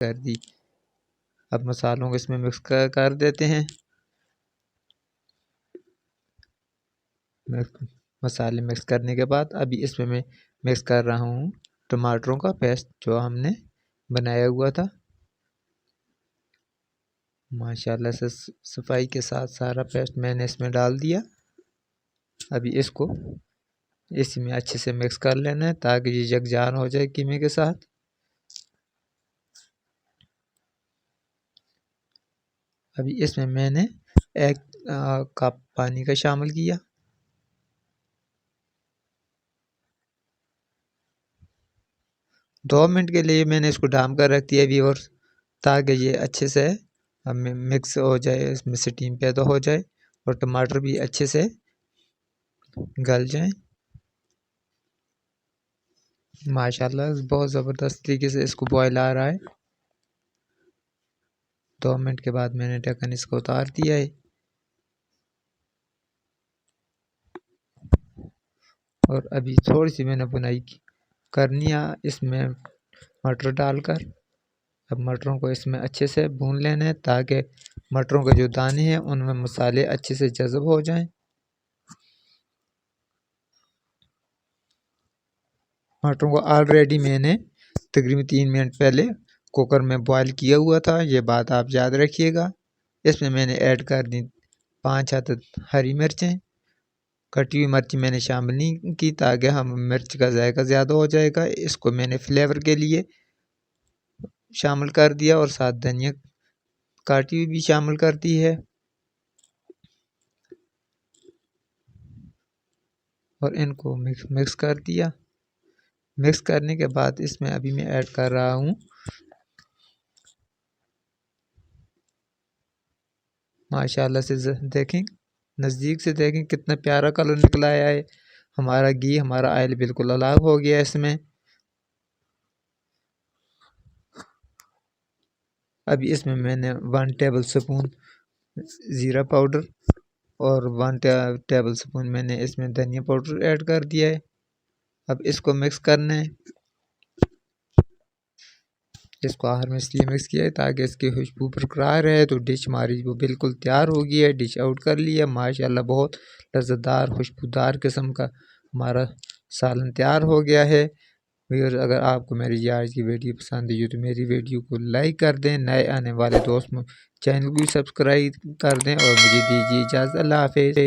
कर दी। अब मसालों को इसमें मिक्स कर देते हैं। मसाले मिक्स करने के बाद अभी इसमें मैं मिक्स कर रहा हूँ टमाटरों का पेस्ट जो हमने बनाया हुआ था। माशाल्लाह से सफाई के साथ सारा पेस्ट मैंने इसमें डाल दिया। अभी इसको इसमें अच्छे से मिक्स कर लेना है ताकि ये यकजान हो जाए कीमे के साथ। अभी इसमें मैंने 1 कप पानी का शामिल किया। दो मिनट के लिए मैंने इसको ढाँप कर रख दिया व्यूअर्स, ताकि ये अच्छे से हमें मिक्स हो जाए, इसमें स्टीम पैदा हो जाए और टमाटर भी अच्छे से गल जाएं। माशाल्लाह बहुत ज़बरदस्त तरीके से इसको बॉयल आ रहा है। 2 मिनट के बाद मैंने ढक्कन इसको उतार दिया है और अभी थोड़ी सी मैंने बुनाई करनी है इसमें मटर डालकर। अब मटरों को इसमें अच्छे से भून लेना है ताकि मटरों के जो दाने हैं उनमें मसाले अच्छे से जज़ब हो जाएं। मटरों को ऑलरेडी मैंने तकरीबन 3 मिनट पहले कुकर में बॉयल किया हुआ था, ये बात आप याद रखिएगा। इसमें मैंने ऐड कर दी 5 अदद हरी मिर्चें। कटी हुई मिर्च मैंने शामिल नहीं की ताकि हम मिर्च का जायका ज़्यादा हो जाएगा, इसको मैंने फ्लेवर के लिए शामिल कर दिया और साथ धनिया काटी हुई भी शामिल कर दी है और इनको मिक्स कर दिया। मिक्स करने के बाद इसमें अभी मैं ऐड कर रहा हूँ माशाल्लाह से देखें, नज़दीक से देखें कितना प्यारा कलर निकला है। हमारा घी हमारा ऑयल बिल्कुल अलग हो गया इसमें। अभी इसमें मैंने 1 टेबल स्पून ज़ीरा पाउडर और 1 टेबल स्पून मैंने इसमें धनिया पाउडर ऐड कर दिया है। अब इसको मिक्स करना है। इसको आखिर में इसलिए मिक्स किया है ताकि इसकी खुशबू बरकरार रहे। तो डिश हमारी वो बिल्कुल तैयार हो गई है, डिश आउट कर लिया। माशाल्लाह बहुत लज़्ज़तदार खुशबूदार किस्म का हमारा सालन तैयार हो गया है। व्यूअर्स, अगर आपको मेरी आज की वीडियो पसंद आई तो मेरी वीडियो को लाइक कर दें, नए आने वाले दोस्त चैनल को सब्सक्राइब कर दें और मुझे दीजिए इजाज़त। अल्लाह हाफ़िज़।